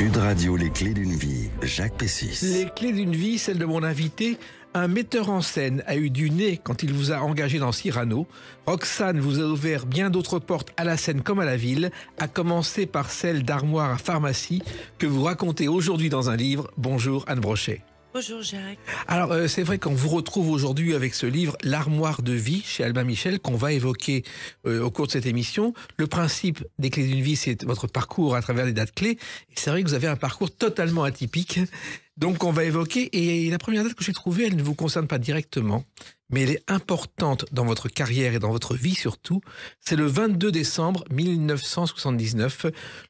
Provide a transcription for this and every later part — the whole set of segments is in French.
Sud Radio, les clés d'une vie, Jacques Pessis. Les clés d'une vie, celle de mon invité. Un metteur en scène a eu du nez quand il vous a engagé dans Cyrano. Roxane vous a ouvert bien d'autres portes à la scène comme à la ville, à commencer par celle d'Armoire à pharmacie que vous racontez aujourd'hui dans un livre. Bonjour Anne Brochet. Bonjour Jacques. Alors c'est vrai qu'on vous retrouve aujourd'hui avec ce livre L'armoire de vie chez Albin Michel qu'on va évoquer au cours de cette émission. Le principe des clés d'une vie, c'est votre parcours à travers des dates clés. Et c'est vrai que vous avez un parcours totalement atypique. Donc on va évoquer, et la première date que j'ai trouvée, elle ne vous concerne pas directement, mais elle est importante dans votre carrière et dans votre vie surtout. C'est le 22 décembre 1979,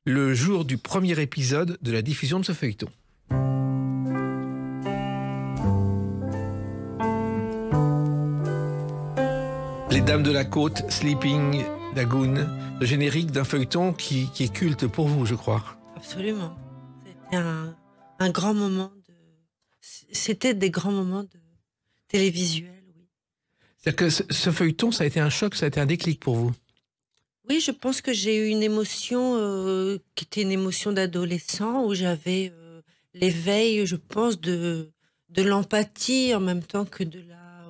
le jour du premier épisode de la diffusion de ce feuilleton. Les Dames de la Côte, Sleeping Lagoon, le générique d'un feuilleton qui est culte pour vous, je crois. Absolument. C'était un grand moment C'était des grands moments de télévisuel, oui. C'est-à-dire que ce feuilleton, ça a été un choc, ça a été un déclic pour vous? Oui, je pense que j'ai eu une émotion qui était une émotion d'adolescent, où j'avais l'éveil, je pense, de l'empathie en même temps que de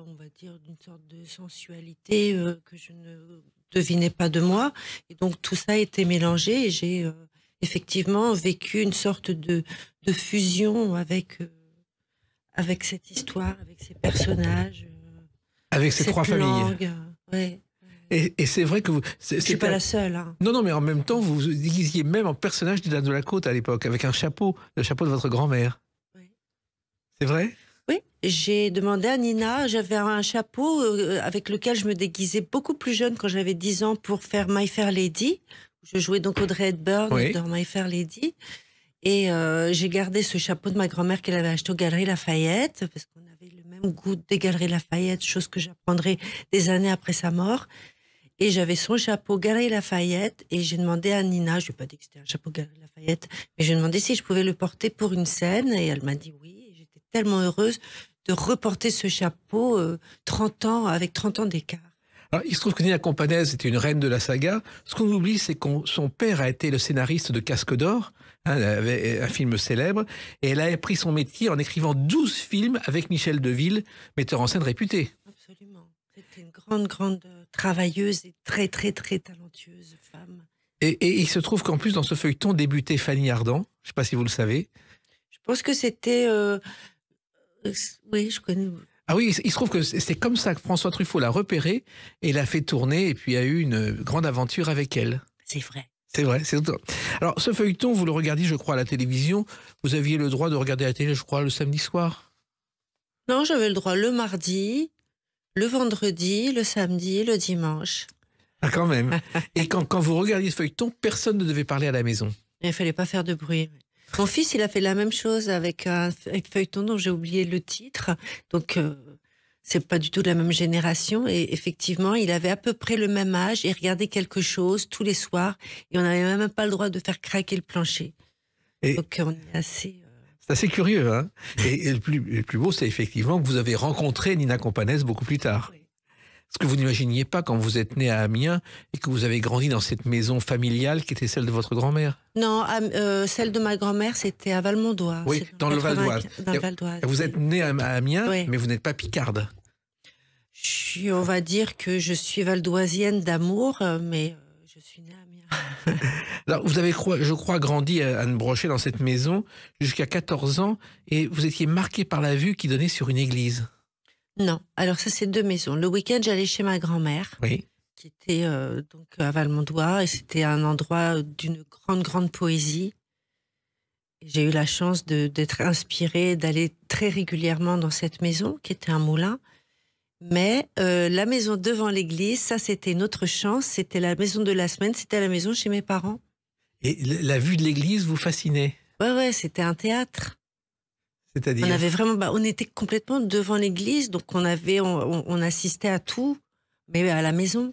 on va dire, d'une sorte de sensualité que je ne devinais pas de moi. Et donc tout ça a été mélangé et j'ai effectivement vécu une sorte de fusion avec cette histoire, avec ces personnages. Avec ces trois familles. Ouais. Et c'est vrai que vous... Je ne suis pas la seule. Hein. Non, mais en même temps, vous vous déguisiez même en personnage des Dames de la Côte à l'époque, avec un chapeau, le chapeau de votre grand-mère. Oui. C'est vrai? Oui, j'ai demandé à Nina, j'avais un chapeau avec lequel je me déguisais beaucoup plus jeune quand j'avais 10 ans pour faire My Fair Lady. Je jouais donc Audrey Hepburn dans My Fair Lady. Et j'ai gardé ce chapeau de ma grand-mère qu'elle avait acheté aux Galeries Lafayette, parce qu'on avait le même goût des Galeries Lafayette, chose que j'apprendrai des années après sa mort. Et j'avais son chapeau Galeries Lafayette, et j'ai demandé à Nina, je lui ai pas dit que c'était un chapeau Galeries Lafayette, mais je lui ai demandé si je pouvais le porter pour une scène, et elle m'a dit oui. Et j'étais tellement heureuse de reporter ce chapeau 30 ans, avec 30 ans d'écart. Alors, il se trouve que Nina Companès était une reine de la saga. Ce qu'on oublie, c'est que son père a été le scénariste de Casque d'Or, un film célèbre, et elle a appris son métier en écrivant 12 films avec Michel Deville, metteur en scène réputé. Absolument. C'était une grande travailleuse et très, très, très talentueuse femme. Et il se trouve qu'en plus, dans ce feuilleton, débutait Fanny Ardant. Je ne sais pas si vous le savez. Je pense que c'était... oui, je connais... Ah oui, il se trouve que c'est comme ça que François Truffaut l'a repérée et l'a fait tourner, et puis a eu une grande aventure avec elle. C'est vrai. C'est vrai. Alors, ce feuilleton, vous le regardiez, je crois, à la télévision. Vous aviez le droit de regarder à la télé, je crois, le samedi soir? Non, j'avais le droit le mardi, le vendredi, le samedi, le dimanche. Ah, quand même. Et quand vous regardiez ce feuilleton, personne ne devait parler à la maison. Il ne fallait pas faire de bruit. Mon fils, il a fait la même chose avec un feuilleton dont j'ai oublié le titre. Donc, c'est pas du tout de la même génération. Et effectivement, il avait à peu près le même âge et regardait quelque chose tous les soirs. Et on n'avait même pas le droit de faire craquer le plancher. Donc, on est assez... C'est assez curieux, hein. Et le plus beau, c'est effectivement que vous avez rencontré Nina Companès beaucoup plus tard. Oui. Ce que vous n'imaginiez pas quand vous êtes né à Amiens et que vous avez grandi dans cette maison familiale qui était celle de votre grand-mère. Non, celle de ma grand-mère, c'était à Valmondois. Oui, dans le Val d'Oise. Dans le Val d'Oise. Vous êtes né à Amiens, oui. Mais vous n'êtes pas picarde. On va dire que je suis valdoisienne d'amour, mais je suis née à Amiens. Alors, vous avez, je crois, grandi à Anne Brochet dans cette maison jusqu'à 14 ans et vous étiez marqué par la vue qui donnait sur une église. Non, alors ça c'est 2 maisons. Le week-end, j'allais chez ma grand-mère, qui était donc à Valmondois, et c'était un endroit d'une grande poésie. J'ai eu la chance d'être inspirée, d'aller très régulièrement dans cette maison, qui était un moulin. Mais la maison devant l'église, ça c'était une autre chance, c'était la maison de la semaine, c'était la maison chez mes parents. Et la vue de l'église vous fascinait? Ouais, c'était un théâtre. C'est-à-dire? On avait vraiment, on était complètement devant l'église, donc on assistait à tout, mais à la maison.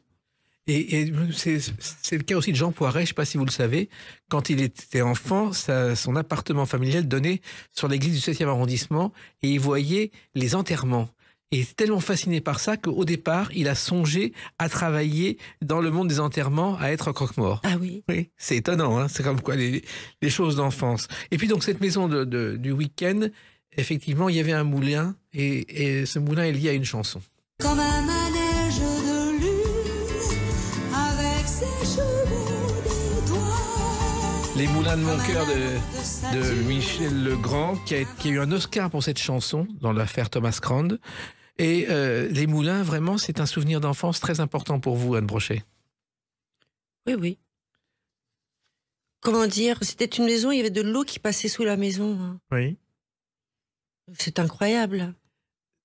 Et c'est le cas aussi de Jean Poiret, je ne sais pas si vous le savez, quand il était enfant, son appartement familial donnait sur l'église du 7e arrondissement et il voyait les enterrements. Et il est tellement fasciné par ça qu'au départ, il a songé à travailler dans le monde des enterrements, à être croque-mort. Ah oui. Oui, c'est étonnant, hein, c'est comme quoi les choses d'enfance. Et puis donc cette maison du week-end, effectivement, il y avait un moulin, et ce moulin est lié à une chanson. Comme un manège de lune, avec ses chevaux d'étoiles. Les moulins de mon cœur de Michel Legrand, qui a eu un Oscar pour cette chanson dans l'affaire Thomas Crown. Et les moulins, vraiment, c'est un souvenir d'enfance très important pour vous, Anne Brochet. Oui, oui. Comment dire, c'était une maison, il y avait de l'eau qui passait sous la maison. Hein. Oui. C'est incroyable.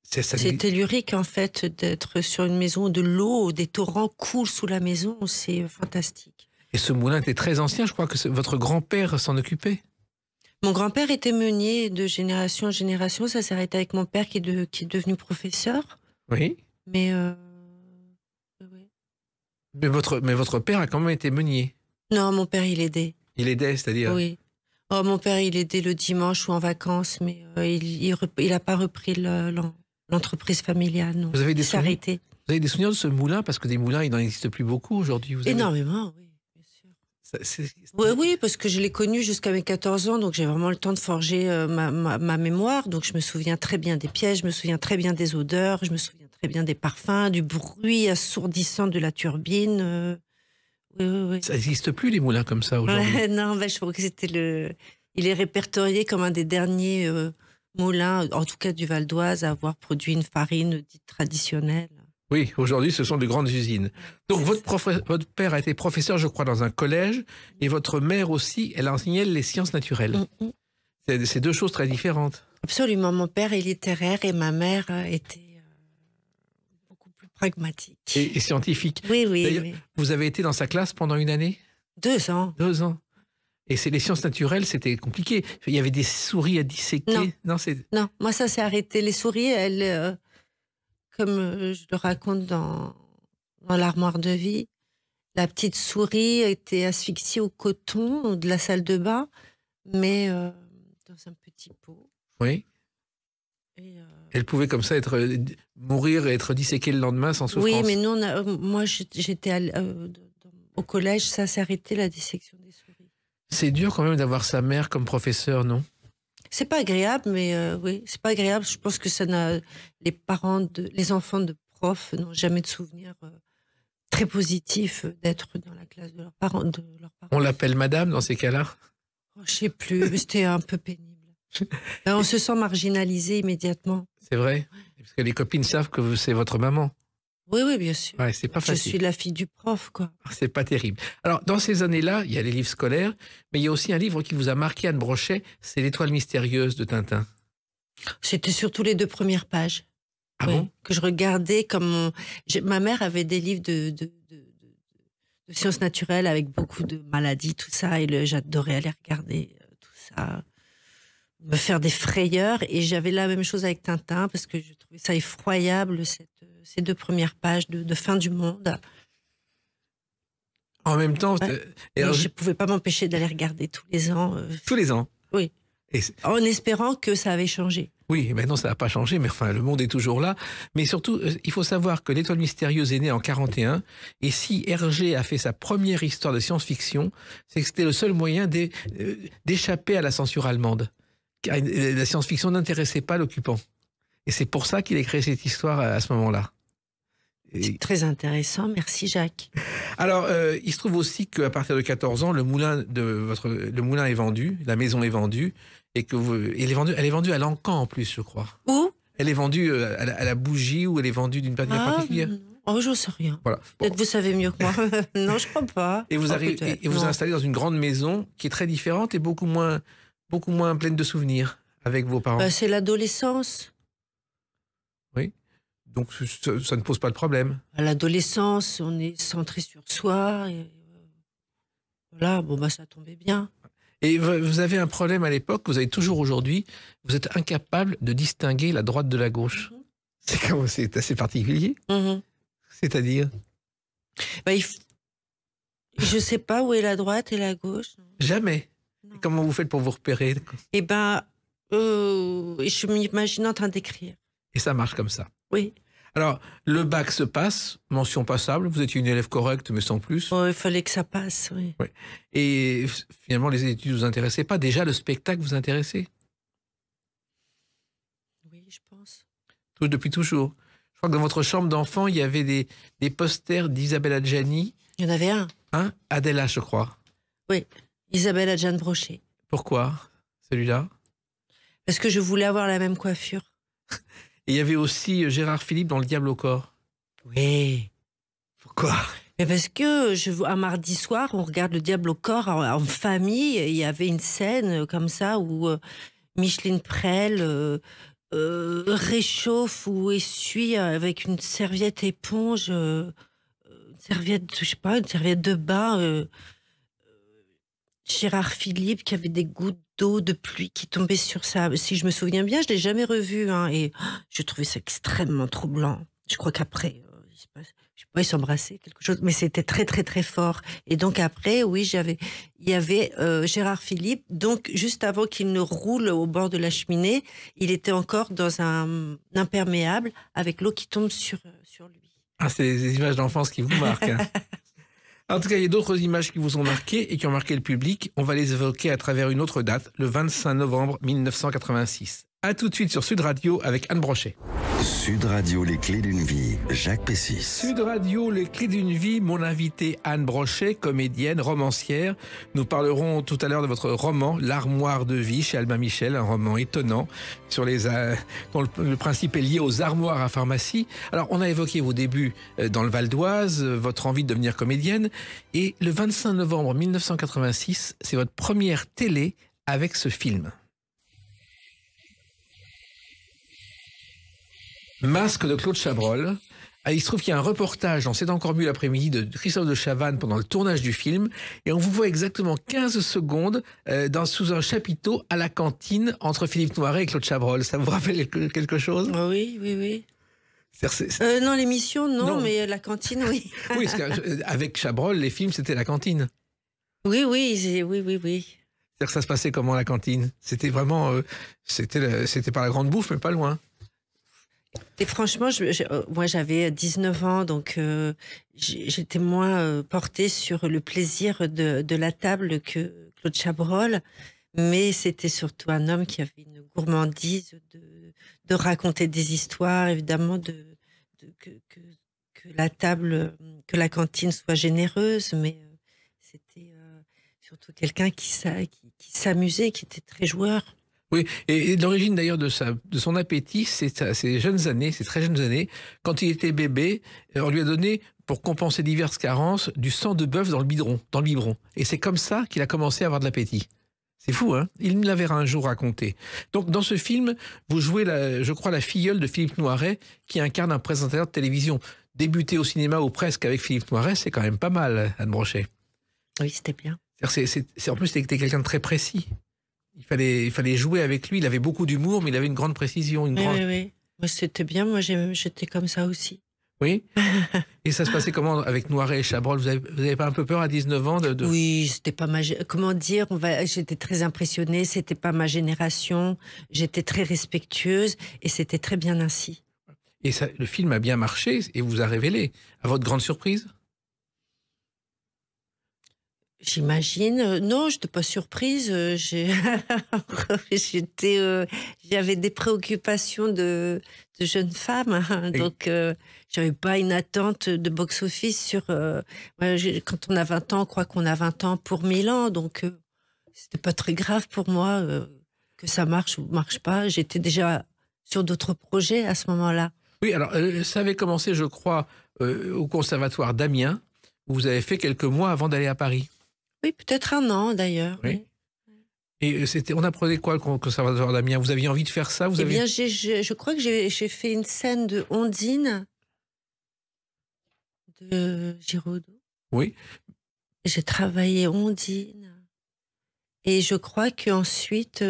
C'est tellurique, en fait, d'être sur une maison où de l'eau, des torrents coulent sous la maison. C'est fantastique. Et ce moulin était très ancien, je crois que votre grand-père s'en occupait. Mon grand-père était meunier de génération en génération. Ça s'est arrêté avec mon père qui est devenu professeur. Oui. Mais, oui. Mais votre père a quand même été meunier. Non, mon père, il aidait. Il aidait, c'est-à-dire? Oui. Oh, mon père, il aidait le dimanche ou en vacances, mais il n'a pas repris l'entreprise familiale. Non. Vous avez il s'est arrêté. Vous avez des souvenirs de ce moulin? Parce que des moulins, il n'en existe plus beaucoup aujourd'hui. Énormément, oui. Oui, parce que je l'ai connu jusqu'à mes 14 ans, donc j'ai vraiment le temps de forger ma mémoire. Donc je me souviens très bien des pièces, je me souviens très bien des odeurs, je me souviens très bien des parfums, du bruit assourdissant de la turbine. Oui. Ça n'existe plus, les moulins comme ça aujourd'hui. Non, je crois que il est répertorié comme un des derniers moulins, en tout cas du Val d'Oise, à avoir produit une farine dite traditionnelle. Oui, aujourd'hui, ce sont de grandes usines. Donc, votre père a été professeur, je crois, dans un collège, et votre mère aussi, elle enseignait les sciences naturelles. C'est deux choses très différentes. Absolument. Mon père est littéraire et ma mère était beaucoup plus pragmatique. Et scientifique. Oui. D'ailleurs, vous avez été dans sa classe pendant une année? 2 ans. 2 ans. Et c'est les sciences naturelles, c'était compliqué. Il y avait des souris à disséquer. Non, moi, ça s'est arrêté. Les souris, elles... comme je le raconte dans l'armoire de vie, la petite souris a été asphyxiée au coton de la salle de bain, mais dans un petit pot. Oui. Et elle pouvait comme ça mourir et être disséquée le lendemain sans souffrance. Oui, mais nous, moi j'étais au collège, ça s'est arrêté la dissection des souris. C'est dur quand même d'avoir sa mère comme professeur, non? C'est pas agréable, mais oui, c'est pas agréable. Je pense que les enfants de profs n'ont jamais de souvenirs très positifs d'être dans la classe de leurs parents. On l'appelle madame dans ces cas-là? Je sais plus, mais c'était un peu pénible. On se sent marginalisé immédiatement. C'est vrai? Parce que les copines savent que c'est votre maman. Oui, bien sûr. Ouais, c'est pas facile. Je suis la fille du prof, quoi. C'est pas terrible. Alors, dans ces années-là, il y a les livres scolaires, mais il y a aussi un livre qui vous a marqué, Anne Brochet, c'est L'Étoile mystérieuse de Tintin. C'était surtout les 2 premières pages. Ah bon? Que je regardais comme... Ma mère avait des livres de sciences naturelles avec beaucoup de maladies, tout ça, et j'adorais aller regarder tout ça, me faire des frayeurs, et j'avais la même chose avec Tintin, parce que je trouvais ça effroyable, ces 2 premières pages de fin du monde. En même temps... je ne pouvais pas m'empêcher d'aller regarder tous les ans. Tous les ans? Oui. En espérant que ça avait changé. Oui, maintenant ça n'a pas changé, mais enfin le monde est toujours là. Mais surtout, il faut savoir que l'Étoile mystérieuse est née en 1941, et si Hergé a fait sa première histoire de science-fiction, c'est que c'était le seul moyen d'échapper à la censure allemande. La science-fiction n'intéressait pas l'occupant. Et c'est pour ça qu'il a créé cette histoire à ce moment-là. C'est très intéressant, merci Jacques. Alors, il se trouve aussi qu'à partir de 14 ans, le moulin est vendu, la maison est vendue, et elle est vendue à l'encan en plus, je crois. Où? Elle est vendue à la bougie, ou elle est vendue d'une manière particulière? Oh, j'en sais rien. Voilà. Peut-être vous savez mieux que moi. Non, je crois pas. Et vous vous installez dans une grande maison qui est très différente et beaucoup moins pleine de souvenirs avec vos parents. C'est l'adolescence. Oui. Donc ça ne pose pas de problème. À l'adolescence, on est centré sur soi. Et voilà, ça tombait bien. Et vous avez un problème à l'époque, vous avez toujours aujourd'hui, vous êtes incapable de distinguer la droite de la gauche. C'est assez particulier. C'est-à-dire? Je ne sais pas où est la droite et la gauche. Jamais. Non. Comment vous faites pour vous repérer? Je m'imagine en train d'écrire. Et ça marche comme ça? Oui. Alors, le bac se passe, mention passable, vous étiez une élève correcte, mais sans plus. Oh, il fallait que ça passe, oui. Ouais. Et finalement, les études ne vous intéressaient pas. Déjà, le spectacle vous intéressait? Oui, je pense. Depuis toujours. Je crois que dans votre chambre d'enfant, il y avait des posters d'Isabelle Adjani. Il y en avait un. Hein? Adela, je crois. Oui, Isabelle Adjani Brochet. Pourquoi, celui-là? Parce que je voulais avoir la même coiffure. Et il y avait aussi Gérard Philippe dans Le Diable au corps. Oui. Pourquoi? Mais parce que un mardi soir, on regarde Le Diable au corps en famille. Et il y avait une scène comme ça où Micheline Prel réchauffe ou essuie avec une serviette éponge, une serviette, je sais pas, une serviette de bain. Gérard Philippe qui avait des gouttes d'eau de pluie qui tombaient sur ça. Si je me souviens bien, je l'ai jamais revu, hein, et je trouvais ça extrêmement troublant. Je crois qu'après, je sais pas, ils s'embrassaient, quelque chose, mais c'était très très très fort. Et donc après, oui, il y avait Gérard Philippe. Donc juste avant qu'il ne roule au bord de la cheminée, il était encore dans un imperméable avec l'eau qui tombe sur lui. Ah, c'est des images d'enfance qui vous marquent. Hein. En tout cas, il y a d'autres images qui vous ont marqué et qui ont marqué le public. On va les évoquer à travers une autre date, le 25 novembre 1986. A tout de suite sur Sud Radio avec Anne Brochet. Sud Radio, les clés d'une vie, Jacques Pessis. Sud Radio, les clés d'une vie, mon invitée Anne Brochet, comédienne, romancière. Nous parlerons tout à l'heure de votre roman, L'armoire de vie, chez Albin Michel, un roman étonnant sur dont le principe est lié aux armoires à pharmacie. Alors, on a évoqué vos débuts dans le Val d'Oise, votre envie de devenir comédienne. Et le 25 novembre 1986, c'est votre première télé avec ce film. Masque de Claude Chabrol. Il se trouve qu'il y a un reportage dans C'est encore mieux l'après-midi de Christophe de Chavannes pendant le tournage du film et on vous voit exactement 15 secondes sous un chapiteau à la cantine entre Philippe Noiret et Claude Chabrol. Ça vous rappelle quelque chose? Oui, oui, oui. C'est... Non, l'émission, non, mais la cantine, oui. Oui, parce qu'avec Chabrol, les films, c'était la cantine. Oui, oui. C'est-à-dire que ça se passait comment, la cantine? C'était vraiment... c'était pas la grande bouffe, mais pas loin. Et franchement, moi j'avais 19 ans, donc j'étais moins portée sur le plaisir de la table que Claude Chabrol, mais c'était surtout un homme qui avait une gourmandise de raconter des histoires, évidemment, que la table, que la cantine soit généreuse, mais c'était surtout quelqu'un qui s'amusait, qui était très joueur. Oui, et l'origine d'ailleurs de son appétit, c'est ses jeunes années, ses très jeunes années. Quand il était bébé, on lui a donné, pour compenser diverses carences, du sang de bœuf dans le biberon. Et c'est comme ça qu'il a commencé à avoir de l'appétit. C'est fou, hein? Il me l'avait un jour raconté. Donc, dans ce film, vous jouez, je crois, la filleule de Philippe Noiret, qui incarne un présentateur de télévision. Débuter au cinéma ou presque avec Philippe Noiret, c'est quand même pas mal, Anne Brochet. Oui, c'était bien. En plus, c'était quelqu'un de très précis. Il fallait jouer avec lui. Il avait beaucoup d'humour, mais il avait une grande précision. Oui. Moi, c'était bien. Moi, j'étais comme ça aussi. Oui. Et ça se passait comment avec Noiret et Chabrol? Vous avez pas un peu peur à 19 ans de... Oui, c'était pas comment dire, j'étais très impressionnée. C'était pas ma génération. J'étais très respectueuse et c'était très bien ainsi. Et le film a bien marché et vous a révélé, à votre grande surprise? J'imagine. Non, je n'étais pas surprise. J'avais des préoccupations de jeune femme, hein, donc j'avais pas une attente de box-office sur. Quand on a 20 ans, on croit qu'on a 20 ans pour 1000 ans, donc c'était pas très grave pour moi que ça marche ou marche pas. J'étais déjà sur d'autres projets à ce moment-là. Oui, alors ça avait commencé, je crois, au Conservatoire d'Amiens, où vous avez fait quelques mois avant d'aller à Paris. Oui, peut-être un an d'ailleurs. Oui. Et on apprenait quoi, le Conservatoire d'Amiens? Vous aviez envie de faire ça? Bien, je crois que j'ai fait une scène de Ondine de Giraudot. Oui. J'ai travaillé Ondine. Et je crois qu'ensuite,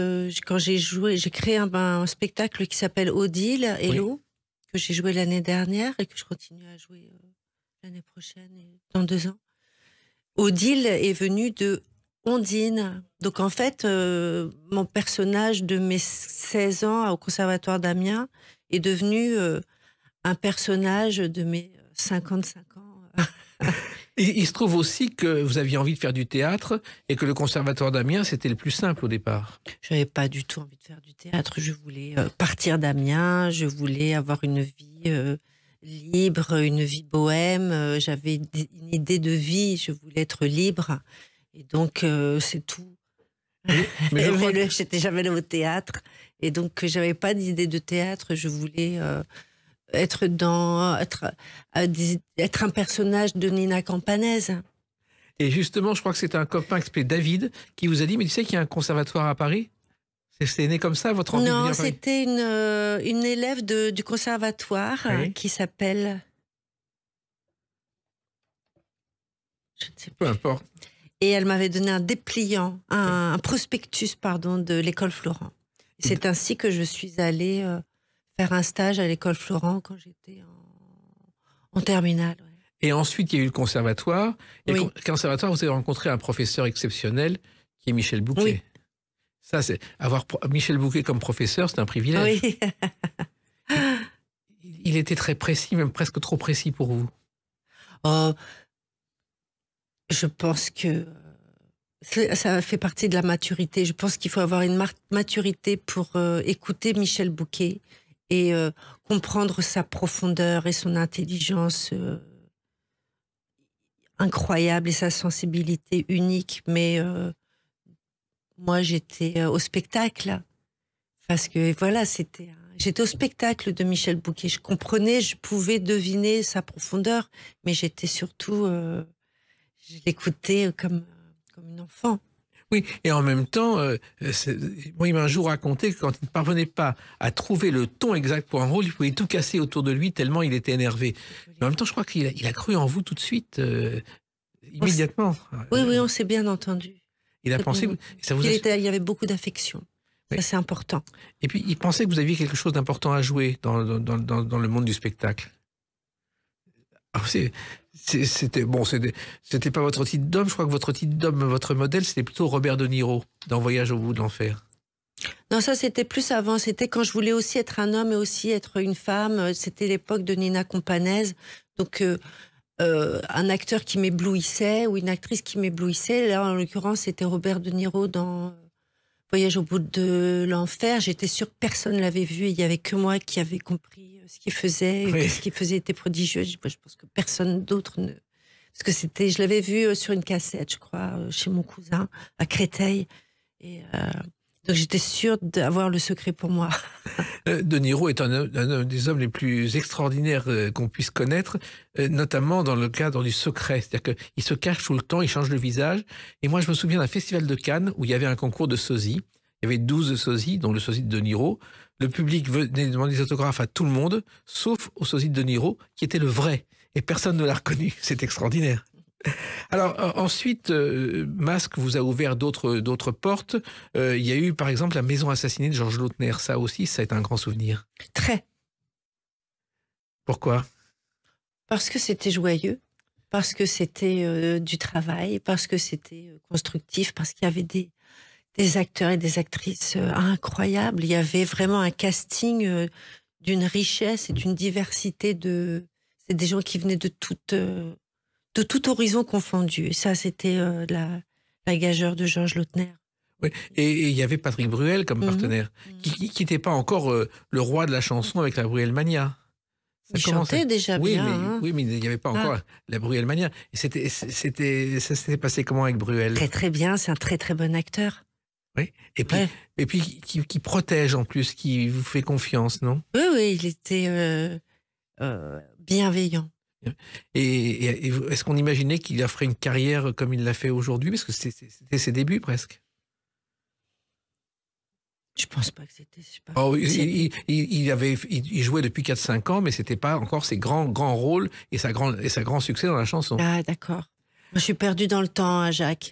quand j'ai créé un spectacle qui s'appelle Odile et l'eau, que j'ai joué l'année dernière et que je continue à jouer l'année prochaine et dans 2 ans. Odile est venue de Ondine. Donc en fait, mon personnage de mes 16 ans au Conservatoire d'Amiens est devenu un personnage de mes 55 ans. Et il se trouve aussi que vous aviez envie de faire du théâtre et que le conservatoire d'Amiens, c'était le plus simple au départ. Je n'avais pas du tout envie de faire du théâtre. Je voulais partir d'Amiens, je voulais avoir une vie libre, une vie bohème. J'avais une idée de vie, je voulais être libre. Et donc, c'est tout. Mais J'étais jamais allée au théâtre. Et donc, j'avais pas d'idée de théâtre. Je voulais être un personnage de Nina Campanaise. Et justement, je crois que c'est un copain qui s'appelait David qui vous a dit, mais tu sais qu'il y a un conservatoire à Paris? C'est né comme ça, votre envie de venir à Paris? C'était une élève du conservatoire qui s'appelle... Je ne sais plus. Peu importe. Et elle m'avait donné un dépliant, un prospectus, pardon, de l'école Florent. C'est ainsi que je suis allée faire un stage à l'école Florent quand j'étais en terminale. Ouais. Et ensuite, il y a eu le conservatoire. Et Oui. le conservatoire, vous avez rencontré un professeur exceptionnel qui est Michel Bouquet. Oui. Ça, c'est avoir Michel Bouquet comme professeur, c'est un privilège. Oui. Il était très précis, même presque trop précis pour vous. Je pense que ça fait partie de la maturité. Je pense qu'il faut avoir une maturité pour écouter Michel Bouquet et comprendre sa profondeur et son intelligence incroyable et sa sensibilité unique. Mais moi, j'étais au spectacle parce que voilà, j'étais au spectacle de Michel Bouquet. Je comprenais, je pouvais deviner sa profondeur, mais j'étais surtout... je l'écoutais comme une enfant. Oui, et en même temps, moi, il m'a un jour raconté que quand il ne parvenait pas à trouver le ton exact pour un rôle, il pouvait tout casser autour de lui tellement il était énervé. Mais en même temps, je crois qu'il a cru en vous tout de suite, immédiatement. Oui, on s'est bien entendu. Il a pensé... Ça vous a... Il y avait beaucoup d'affection. Oui. Ça, c'est important. Et puis, il pensait que vous aviez quelque chose d'important à jouer dans le monde du spectacle. Alors, c'était pas votre titre d'homme. Je crois que votre titre d'homme, votre modèle, c'était plutôt Robert De Niro dans Voyage au bout de l'enfer. Non, ça c'était plus avant. C'était quand je voulais aussi être un homme et aussi être une femme. C'était l'époque de Nina Campanaise. Donc un acteur qui m'éblouissait ou une actrice qui m'éblouissait. Là, en l'occurrence, c'était Robert De Niro dans Voyage au bout de l'enfer. J'étais sûre que personne l'avait vu et il y avait que moi qui avait compris ce qu'il faisait. Oui. Ce qu'il faisait était prodigieux. Je pense que personne d'autre ne... Parce que je l'avais vu sur une cassette, je crois, chez mon cousin à Créteil. Et donc j'étais sûre d'avoir le secret pour moi. De Niro est un des hommes les plus extraordinaires qu'on puisse connaître, notamment dans le cadre du secret. C'est-à-dire qu'il se cache tout le temps, il change de visage. Et moi, je me souviens d'un festival de Cannes où il y avait un concours de sosie. Il y avait 12 sosies, dont le sosie de Niro. Le public venait demander des autographes à tout le monde, sauf au sosie de Niro, qui était le vrai. Et personne ne l'a reconnu. C'est extraordinaire. Alors ensuite, Masque vous a ouvert d'autres portes. Il y a eu par exemple La Maison assassinée de Georges Lautner. Ça aussi, ça a été un grand souvenir. Très. Pourquoi? Parce que c'était joyeux, parce que c'était du travail, parce que c'était constructif, parce qu'il y avait des acteurs et des actrices incroyables. Il y avait vraiment un casting d'une richesse et d'une diversité c'est des gens qui venaient de tout horizon confondu. Et ça, c'était la gageure de Georges Lautner. Oui. Et il y avait Patrick Bruel comme partenaire, qui n'était pas encore le roi de la chanson avec la Bruelmania. Il chantait déjà bien. Hein. Oui, mais il n'y avait pas encore la Bruelmania. Et ça s'était passé comment avec Bruel? Très très bien, c'est un très très bon acteur. Oui. Et puis qui protège en plus, qui vous fait confiance, non? Oui, il était bienveillant. Et est-ce qu'on imaginait qu'il a fait une carrière comme il l'a fait aujourd'hui? Parce que c'était ses débuts presque. Je pense pas que c'était... Il jouait depuis 4-5 ans, mais c'était pas encore ses grands rôles et sa grand succès dans la chanson. Ah, d'accord. Je suis perdue dans le temps, hein, Jacques.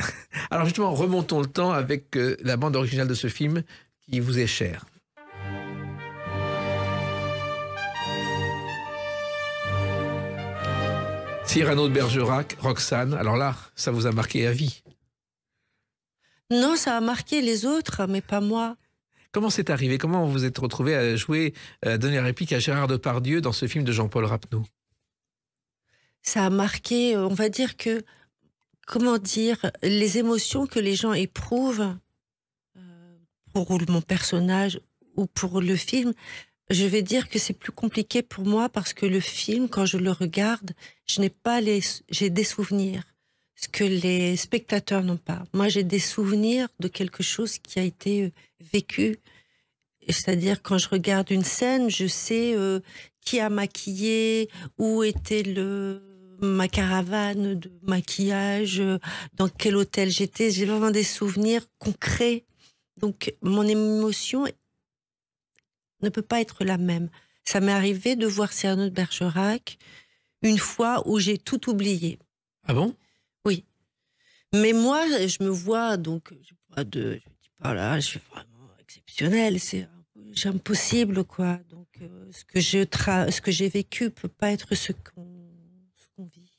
Alors justement, remontons le temps avec la bande originale de ce film qui vous est chère. Cyrano de Bergerac, Roxane. Alors là, ça vous a marqué à vie. Non, ça a marqué les autres, mais pas moi. Comment c'est arrivé? Comment vous vous êtes retrouvé à jouer, à donner la réplique à Gérard Depardieu dans ce film de Jean-Paul Rapneau? Ça a marqué, on va dire que, comment dire, les émotions que les gens éprouvent pour mon personnage ou pour le film, je vais dire que c'est plus compliqué pour moi parce que le film, quand je le regarde, j'ai des souvenirs, ce que les spectateurs n'ont pas. Moi, j'ai des souvenirs de quelque chose qui a été vécu. C'est-à-dire, quand je regarde une scène, je sais qui a maquillé, où était ma caravane de maquillage, dans quel hôtel j'étais. J'ai vraiment des souvenirs concrets. Donc, mon émotion ne peut pas être la même. Ça m'est arrivé de voir Cyrano de Bergerac une fois où j'ai tout oublié. Ah bon? Oui. Mais moi, je me vois, donc, je dis pas là, je suis vraiment exceptionnelle, c'est impossible, quoi. Donc, ce que j'ai vécu peut pas être ce qu'on vit.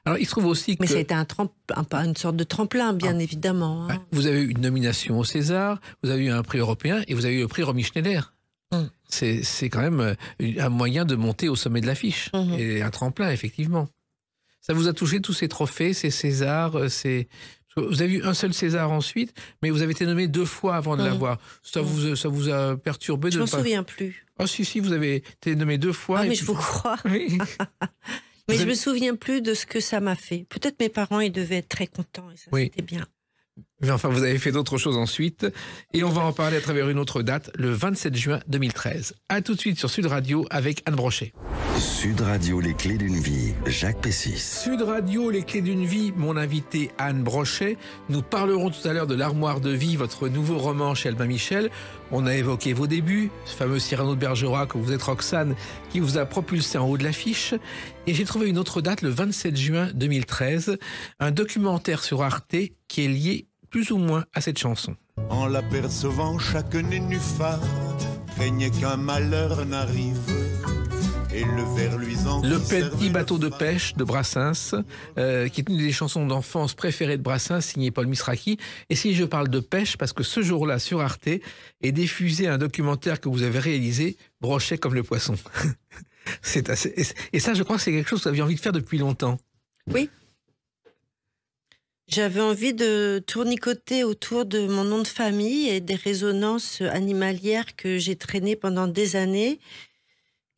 Alors, il se trouve aussi que... Mais ça a été une sorte de tremplin, bien évidemment. Hein. Vous avez eu une nomination au César, vous avez eu un prix européen et vous avez eu le prix Romy Schneider. C'est quand même un moyen de monter au sommet de l'affiche. Et un tremplin, effectivement. Ça vous a touché, tous ces trophées, ces Césars, Vous avez eu un seul César ensuite, mais vous avez été nommé 2 fois avant de l'avoir. Ça vous a perturbé? Je m'en souviens plus. Ah si, vous avez été nommé 2 fois. Ah, mais je vous crois. Oui. Mais je me souviens plus de ce que ça m'a fait. Peut-être mes parents, ils devaient être très contents et ça, c'était bien. Mais enfin, vous avez fait d'autres choses ensuite. Et on va en parler à travers une autre date, le 27 juin 2013. A tout de suite sur Sud Radio avec Anne Brochet. Sud Radio, les clés d'une vie, Jacques Pessis. Sud Radio, les clés d'une vie, mon invité Anne Brochet. Nous parlerons tout à l'heure de l'Armoire de vie, votre nouveau roman chez Albin Michel. On a évoqué vos débuts, ce fameux Cyrano de Bergerac où vous êtes Roxane, qui vous a propulsé en haut de l'affiche. Et j'ai trouvé une autre date, le 27 juin 2013, un documentaire sur Arte qui est lié plus ou moins à cette chanson. En l'apercevant, chaque nénuphar craignait qu'un malheur n'arrive. Et le ver luisant. Le petit bateau de pêche de Brassens, qui est une des chansons d'enfance préférées de Brassens, signée Paul Misraki. Et si je parle de pêche, parce que ce jour-là, sur Arte, est diffusé un documentaire que vous avez réalisé, Brochet comme le poisson. C'est assez... Et ça, je crois que c'est quelque chose que vous aviez envie de faire depuis longtemps. Oui. J'avais envie de tournicoter autour de mon nom de famille et des résonances animalières que j'ai traînées pendant des années.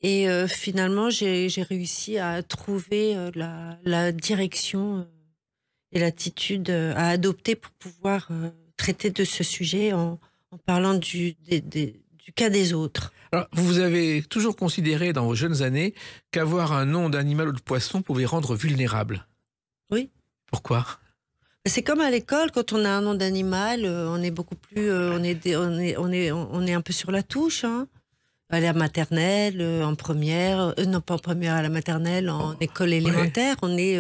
Et finalement, j'ai réussi à trouver la direction et l'attitude à adopter pour pouvoir traiter de ce sujet en parlant du cas des autres. Alors, vous avez toujours considéré dans vos jeunes années qu'avoir un nom d'animal ou de poisson pouvait rendre vulnérable. Oui. Pourquoi ? C'est comme à l'école, quand on a un nom d'animal, on est beaucoup plus, on est un peu sur la touche, hein. À la maternelle, en première, non pas en première, à la maternelle, en école élémentaire, on est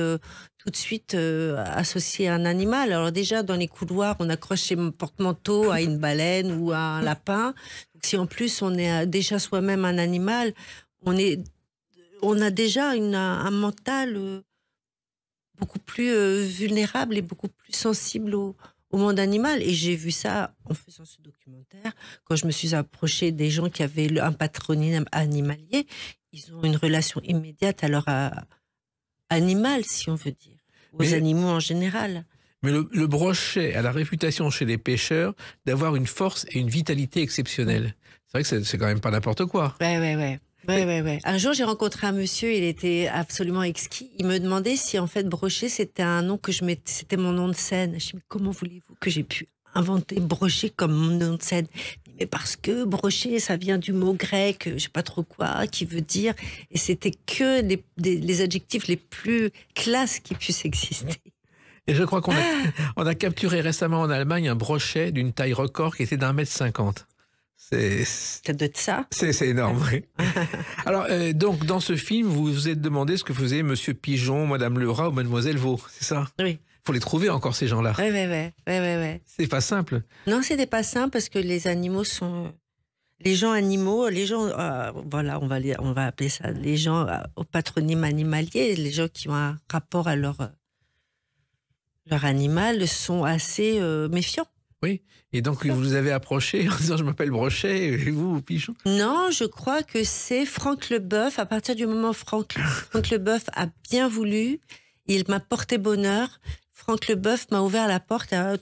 tout de suite associé à un animal. Alors déjà, dans les couloirs, on accroche ses porte-manteaux à une baleine ou à un lapin. Donc, si en plus on est déjà soi-même un animal, on a déjà un mental beaucoup plus vulnérable et beaucoup plus sensible au monde animal. Et j'ai vu ça en faisant ce documentaire. Quand je me suis approchée des gens qui avaient un patronyme animalier, ils ont une relation immédiate à leur animal, si on veut dire, aux animaux en général. Mais le brochet a la réputation chez les pêcheurs d'avoir une force et une vitalité exceptionnelles. C'est vrai que c'est quand même pas n'importe quoi. Ouais. Un jour, j'ai rencontré un monsieur, il était absolument exquis. Il me demandait si, en fait, Brochet, c'était un nom que c'était mon nom de scène. Je me suis dit, mais comment voulez-vous que j'ai pu inventer Brochet comme mon nom de scène? Mais parce que Brochet, ça vient du mot grec, je sais pas trop quoi, qui veut dire... Et c'était que les adjectifs les plus classes qui puissent exister. Et je crois qu'on a capturé récemment en Allemagne un brochet d'une taille record qui était d'1,50 m. C'est de ça. C'est énorme, oui. Alors, donc, dans ce film, vous vous êtes demandé ce que faisait Monsieur Pigeon, Madame Lerat ou Mademoiselle Vaux, c'est ça? Oui. Il faut les trouver encore, ces gens-là. Oui. C'est pas simple. Non, c'était pas simple parce que les animaux sont... Les gens animaux, les gens... voilà, on va appeler ça les gens au patronyme animalier, les gens qui ont un rapport à leur animal sont assez méfiants. Oui. Et donc, vous avez approché en disant, je m'appelle Brochet, et vous, Pichon? Non, je crois que c'est Franck Leboeuf. À partir du moment où Franck Leboeuf a bien voulu, il m'a porté bonheur. Franck Leboeuf m'a ouvert la porte à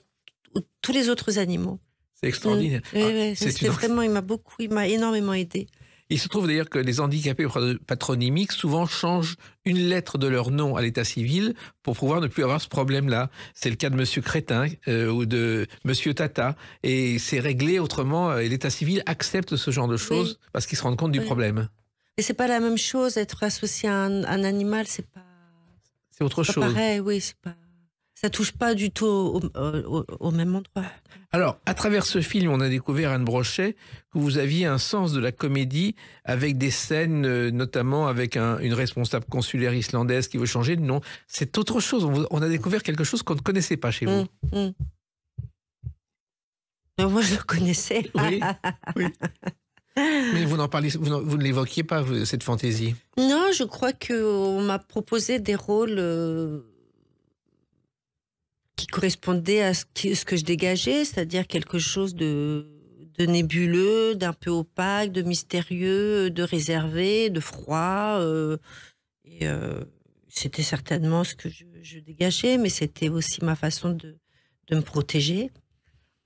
tous les autres animaux. C'est extraordinaire. Oui, c'était vraiment, il m'a énormément aidé. Il se trouve d'ailleurs que les handicapés patronymiques souvent changent une lettre de leur nom à l'état civil pour pouvoir ne plus avoir ce problème-là. C'est le cas de Monsieur Crétin ou de Monsieur Tata. Et c'est réglé autrement. Et l'état civil accepte ce genre de choses parce qu'ils se rendent compte du problème. Et c'est pas la même chose, être associé à un animal, c'est autre chose. Pareil, oui, c'est pas... Ça touche pas du tout au même endroit. Alors, à travers ce film, on a découvert, Anne Brochet, que vous aviez un sens de la comédie avec des scènes, notamment avec une responsable consulaire islandaise qui veut changer de nom. C'est autre chose. On a découvert quelque chose qu'on ne connaissait pas chez vous. Moi, je le connaissais. Oui, oui. Mais vous ne l'évoquiez pas, cette fantaisie. Non, je crois qu'on m'a proposé des rôles... qui correspondait à ce que je dégageais, c'est-à-dire quelque chose de nébuleux, d'un peu opaque, de mystérieux, de réservé, de froid. C'était certainement ce que je dégageais, mais c'était aussi ma façon de me protéger.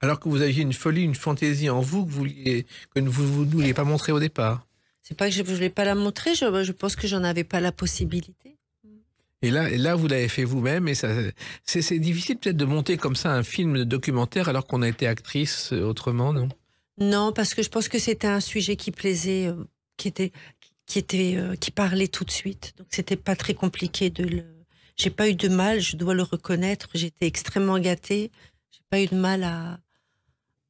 Alors que vous aviez une folie, une fantaisie en vous que vous ne vouliez pas montrer au départ. C'est pas que je ne voulais pas la montrer, je pense que j'en avais pas la possibilité. Et là, vous l'avez fait vous-même, et c'est difficile peut-être de monter comme ça un film documentaire alors qu'on a été actrice autrement, non? Non, parce que je pense que c'était un sujet qui plaisait, qui parlait tout de suite. Donc c'était pas très compliqué J'ai pas eu de mal, je dois le reconnaître. J'étais extrêmement gâtée. J'ai pas eu de mal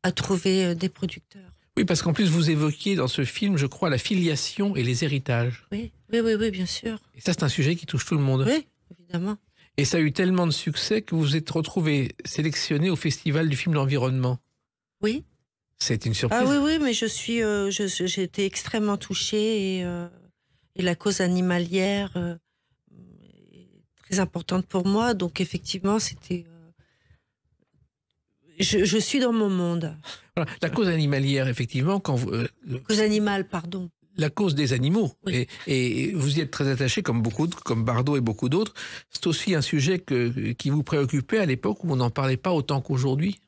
à trouver des producteurs. Oui, parce qu'en plus vous évoquiez dans ce film, je crois, la filiation et les héritages. Oui, bien sûr. Et ça, c'est un sujet qui touche tout le monde. Oui, évidemment. Et ça a eu tellement de succès que vous vous êtes retrouvé sélectionné au Festival du film d'environnement. Oui. C'est une surprise. Ah oui, mais j'ai été extrêmement touchée et la cause animalière est très importante pour moi. Donc effectivement, c'était... Je suis dans mon monde. Voilà. La cause animalière, effectivement, cause animale, pardon. La cause des animaux. Oui. Et vous y êtes très attaché, comme Bardot et beaucoup d'autres. C'est aussi un sujet qui vous préoccupait à l'époque où on n'en parlait pas autant qu'aujourd'hui,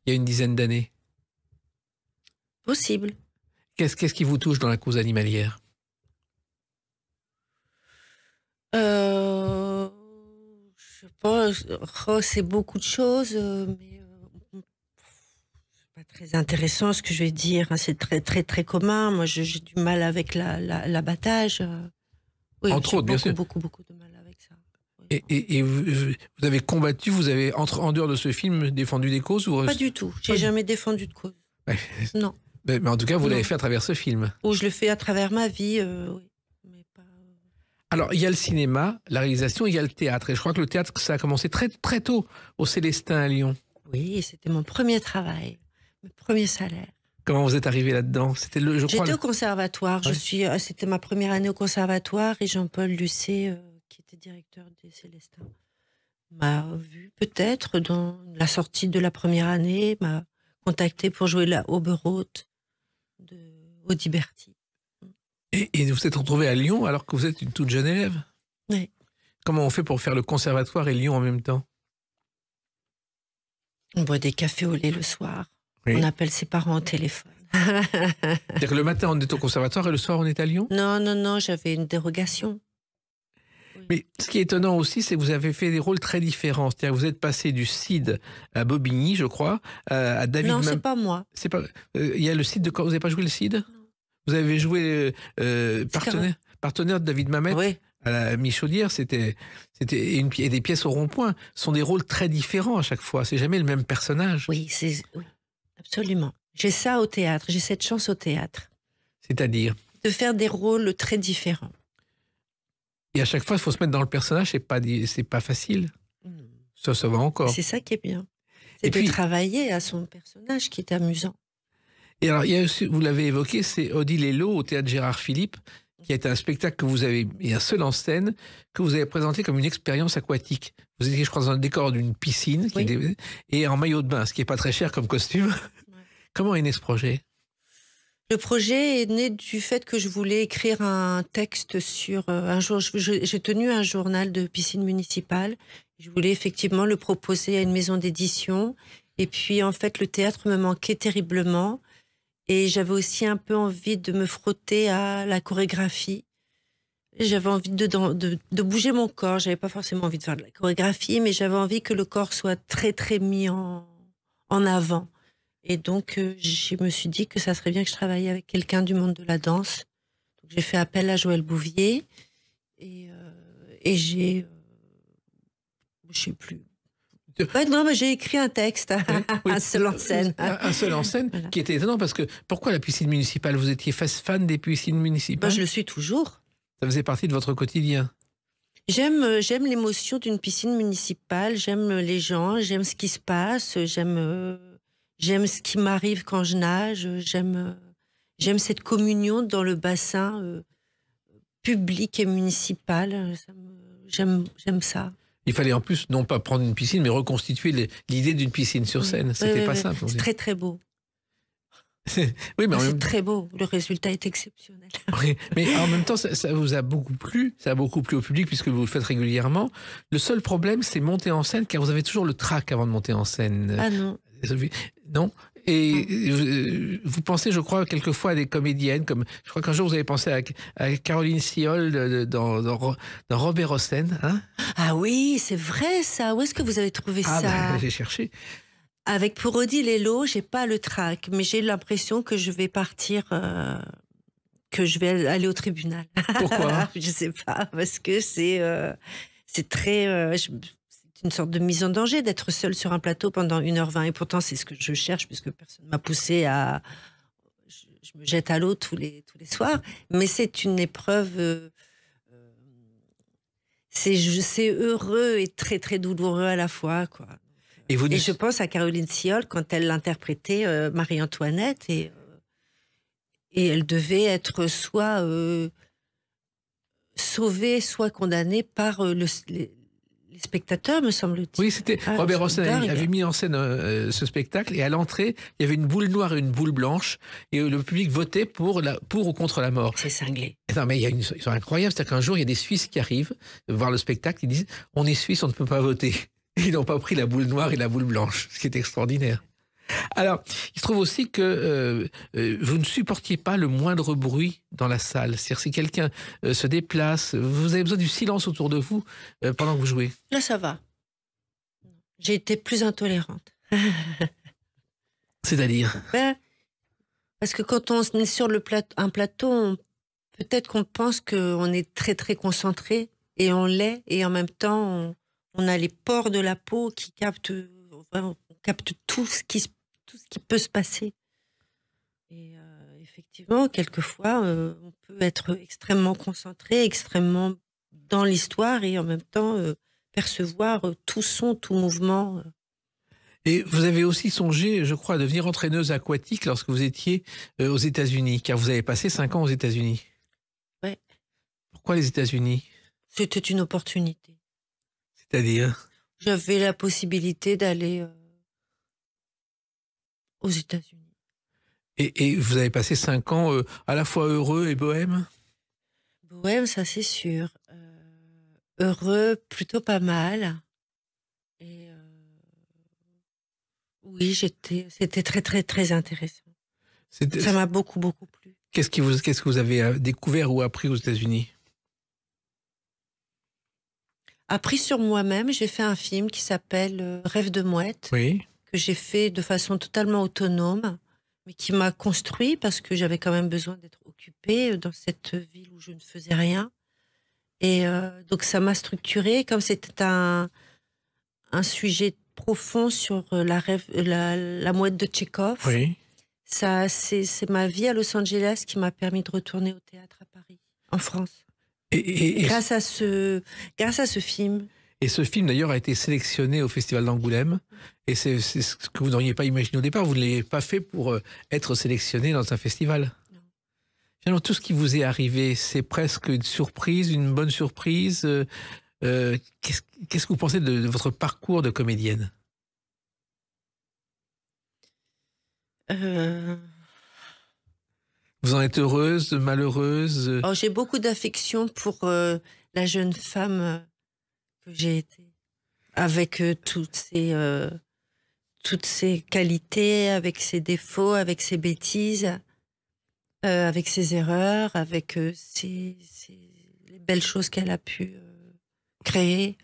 il y a une dizaine d'années. Possible. Qu'est-ce qui vous touche dans la cause animalière? Je sais pas, c'est beaucoup de choses, mais c'est pas très intéressant ce que je vais dire. Hein, c'est très très très commun. Moi, j'ai du mal avec l'abattage. Oui, entre autres, bien sûr. Beaucoup de mal avec ça. Oui. Et vous avez combattu, vous avez en dehors de ce film défendu des causes ou... Pas du tout. J'ai jamais défendu de cause. Ouais. Non. Mais en tout cas, vous l'avez fait à travers ce film. Ou je le fais à travers ma vie, oui. Mais pas... Alors, il y a le cinéma, la réalisation, il y a le théâtre. Et je crois que le théâtre, ça a commencé très, très tôt au Célestin à Lyon. Oui, c'était mon premier travail, mon premier salaire. Comment vous êtes arrivé là-dedans? J'étais au conservatoire. Ouais. C'était ma première année au conservatoire et Jean-Paul Lucet, qui était directeur des Célestins, m'a vu peut-être dans la sortie de la première année, m'a contacté pour jouer la Oberhaute de Audiberti. Et vous êtes retrouvé à Lyon alors que vous êtes une toute jeune élève? Oui. Comment on fait pour faire le conservatoire et Lyon en même temps? On boit des cafés au lait le soir. Oui. On appelle ses parents au téléphone. C'est-à-dire que le matin on est au conservatoire et le soir on est à Lyon? Non, j'avais une dérogation. Oui. Mais ce qui est étonnant aussi, c'est que vous avez fait des rôles très différents. C'est-à-dire que vous êtes passé du Cid à Bobigny, je crois, à David... Non, c'est pas moi. C'est pas... Il y a le Cid de... Vous n'avez pas joué le Cid? Non. Vous avez joué partenaire de David Mamet, oui, à la Michaudière. C'était et des pièces au rond-point. Ce sont des rôles très différents à chaque fois. C'est jamais le même personnage. Oui, oui, absolument. J'ai ça au théâtre. J'ai cette chance au théâtre. C'est-à-dire? De faire des rôles très différents. Et à chaque fois, il faut se mettre dans le personnage. C'est pas facile. Ça va encore. C'est ça qui est bien. C'est de travailler à son personnage qui est amusant. Et alors, il y a aussi, vous l'avez évoqué, c'est Odile Hello au théâtre Gérard Philippe, qui est un spectacle que vous avez mis un seul en scène, que vous avez présenté comme une expérience aquatique. Vous étiez, je crois, dans le décor d'une piscine et en maillot de bain, ce qui n'est pas très cher comme costume. Ouais. Comment est né ce projet? Le projet est né du fait que je voulais écrire un texte sur... un jour, j'ai tenu un journal de piscine municipale. Je voulais effectivement le proposer à une maison d'édition. Et puis, en fait, le théâtre me manquait terriblement. Et j'avais aussi un peu envie de me frotter à la chorégraphie. J'avais envie de bouger mon corps. J'avais pas forcément envie de faire de la chorégraphie, mais j'avais envie que le corps soit très, très mis en avant. Et donc, je me suis dit que ça serait bien que je travaille avec quelqu'un du monde de la danse. Donc, j'ai fait appel à Joël Bouvier. Et j'ai... je sais plus... non, mais j'ai écrit un texte, un seul en scène. Un seul en scène, voilà. Qui était étonnant parce que pourquoi la piscine municipale? Vous étiez fan des piscines municipales? Je le suis toujours. Ça faisait partie de votre quotidien? J'aime l'émotion d'une piscine municipale, j'aime les gens, j'aime ce qui se passe, j'aime ce qui m'arrive quand je nage, j'aime cette communion dans le bassin public et municipal. J'aime ça. Il fallait en plus non pas prendre une piscine, mais reconstituer l'idée d'une piscine sur scène. C'était pas simple. C'est très très beau. Oui, mais c'est très beau. Le résultat est exceptionnel. Oui, mais en même temps, ça vous a beaucoup plu. Ça a beaucoup plu au public puisque vous le faites régulièrement. Le seul problème, c'est monter en scène, car vous avez toujours le trac avant de monter en scène. Ah non. Non. Et vous pensez, je crois, quelquefois à des comédiennes, comme je crois qu'un jour vous avez pensé à Caroline Siol dans Robert Hossein. Hein? Ah oui, c'est vrai ça. Où est-ce que vous avez trouvé ça? J'ai cherché. Avec Pour Odile et l'eau, j'ai pas le trac, mais j'ai l'impression que je vais partir, que je vais aller au tribunal. Pourquoi? Je sais pas, parce que c'est très... c'est une sorte de mise en danger d'être seule sur un plateau pendant 1h20. Et pourtant, c'est ce que je cherche, puisque personne ne m'a poussée à... Je me jette à l'eau tous les soirs. Mais c'est une épreuve... c'est heureux et très, très douloureux à la fois, quoi. Et je pense à Caroline Siol quand elle l'interprétait, Marie-Antoinette, et elle devait être soit sauvée, soit condamnée par les spectateurs, me semble-t-il. Oui, c'était Robert Hossein avait mis en scène ce spectacle, et à l'entrée, il y avait une boule noire et une boule blanche, et le public votait pour ou contre la mort. C'est cinglé. Non, mais ils sont incroyables, c'est-à-dire qu'un jour, il y a des Suisses qui arrivent voir le spectacle, ils disent « On est Suisse, on ne peut pas voter ». Ils n'ont pas pris la boule noire et la boule blanche, ce qui est extraordinaire. Alors, il se trouve aussi que vous ne supportiez pas le moindre bruit dans la salle. C'est-à-dire, si quelqu'un se déplace, vous avez besoin du silence autour de vous pendant que vous jouez. Là, ça va. J'ai été plus intolérante. C'est-à-dire? Parce que quand on est sur un plateau, peut-être qu'on pense qu'on est très, très concentré, et on l'est, et en même temps... On a les pores de la peau qui captent tout ce qui peut se passer. Et effectivement, quelquefois, on peut être extrêmement concentré, extrêmement dans l'histoire et en même temps percevoir tout son, tout mouvement. Et vous avez aussi songé, je crois, à devenir entraîneuse aquatique lorsque vous étiez aux États-Unis, car vous avez passé 5 ans aux États-Unis. Oui. Pourquoi les États-Unis? C'était une opportunité. C'est-à-dire? J'avais la possibilité d'aller aux États-Unis. Et vous avez passé 5 ans à la fois heureux et bohème? Bohème, ça c'est sûr. Heureux, plutôt pas mal. Et oui, c'était très très très intéressant. Ça m'a beaucoup beaucoup plu. Qu'est-ce que vous avez découvert ou appris aux États-Unis? Appris sur moi-même, j'ai fait un film qui s'appelle Rêve de mouette, oui, que j'ai fait de façon totalement autonome, mais qui m'a construit parce que j'avais quand même besoin d'être occupée dans cette ville où je ne faisais rien. Et donc ça m'a structurée, comme c'était un sujet profond sur la mouette de Tchekhov. Oui. C'est ma vie à Los Angeles qui m'a permis de retourner au théâtre à Paris, en France. Grâce à ce film. Et ce film, d'ailleurs, a été sélectionné au Festival d'Angoulême. Et c'est ce que vous n'auriez pas imaginé au départ. Vous ne l'avez pas fait pour être sélectionné dans un festival. Finalement, tout ce qui vous est arrivé, c'est presque une surprise, une bonne surprise. Qu'est-ce que vous pensez de votre parcours de comédienne? Vous en êtes heureuse, malheureuse? Oh, j'ai beaucoup d'affection pour la jeune femme que j'ai été, avec toutes ses qualités, avec ses défauts, avec ses bêtises, avec ses erreurs, avec les belles choses qu'elle a pu créer.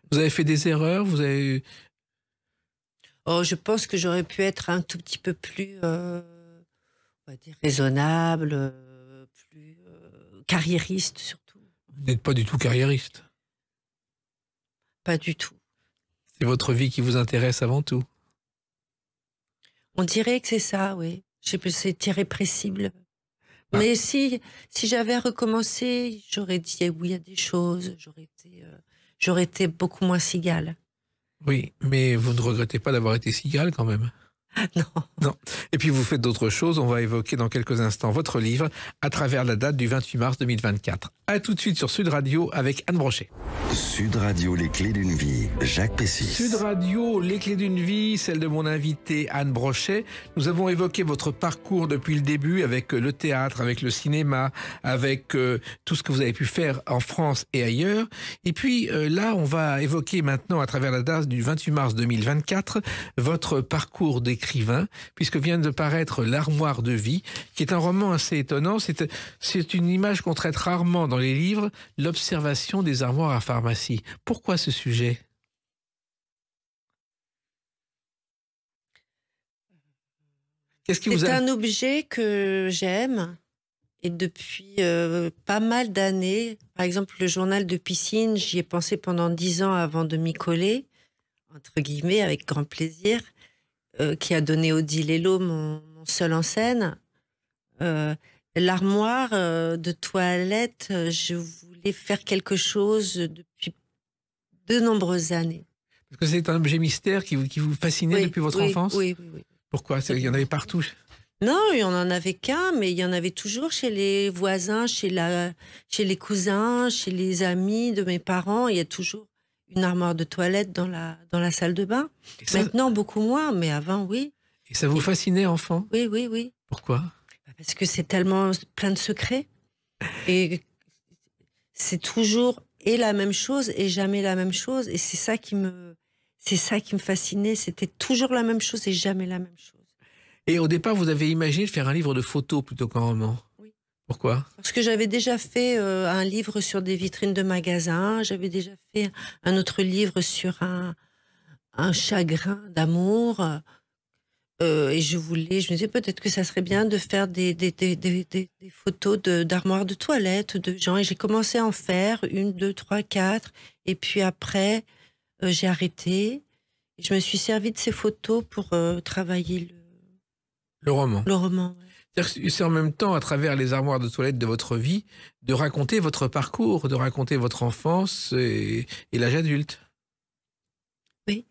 Vous avez fait des erreurs? Vous avez... Oh, je pense que j'aurais pu être un tout petit peu plus, on va dire, raisonnable, plus carriériste surtout. Vous n'êtes pas du tout carriériste. Pas du tout. C'est votre vie qui vous intéresse avant tout. On dirait que c'est ça, oui. C'est irrépressible. Ah. Mais si j'avais recommencé, j'aurais dit oui à des choses, j'aurais été beaucoup moins cigale. Oui, mais vous ne regrettez pas d'avoir été cigale quand même? Non. Non. Et puis vous faites d'autres choses. On va évoquer dans quelques instants votre livre à travers la date du 28 mars 2024. À tout de suite sur Sud Radio avec Anne Brochet. Sud Radio, les clés d'une vie, Jacques Pessis. Sud Radio, les clés d'une vie, celle de mon invitée Anne Brochet. Nous avons évoqué votre parcours depuis le début avec le théâtre, avec le cinéma, avec tout ce que vous avez pu faire en France et ailleurs. Et puis là, on va évoquer maintenant à travers la date du 28 mars 2024 votre parcours d'écrivain, puisque vient de paraître L'Armoire de vie, qui est un roman assez étonnant. C'est une image qu'on traite rarement dans les livres, l'observation des armoires à pharmacie. Pourquoi ce sujet? Qu'est-ce qui vous C'est a... un objet que j'aime, et depuis pas mal d'années. Par exemple, le journal de piscine, j'y ai pensé pendant 10 ans avant de m'y coller, entre guillemets, avec grand plaisir, qui a donné Odile Hello mon seul en scène. L'armoire de toilette, je voulais faire quelque chose depuis de nombreuses années. Parce que c'est un objet mystère qui vous fascinait depuis votre enfance? Oui. Pourquoi? Il y en avait partout? Non, il n'y en avait qu'un, mais il y en avait toujours chez les voisins, chez les cousins, chez les amis de mes parents. Il y a toujours une armoire de toilette dans la salle de bain. Maintenant, beaucoup moins, mais avant, oui. Et ça vous fascinait, enfant? Oui. Pourquoi? Parce que c'est tellement plein de secrets. Et c'est toujours et la même chose et jamais la même chose. Et c'est ça qui me fascinait. C'était toujours la même chose et jamais la même chose. Et au départ, vous avez imaginé de faire un livre de photos plutôt qu'un roman? Oui. Pourquoi? Parce que j'avais déjà fait un livre sur des vitrines de magasins. J'avais déjà fait un autre livre sur un chagrin d'amour. Et je me disais peut-être que ça serait bien de faire des photos d'armoires de toilette de gens. Et j'ai commencé à en faire 1, 2, 3, 4. Et puis après, j'ai arrêté. Et je me suis servi de ces photos pour travailler le roman. Le roman, ouais. C'est en même temps, à travers les armoires de toilette de votre vie, de raconter votre parcours, de raconter votre enfance et l'âge adulte. Oui.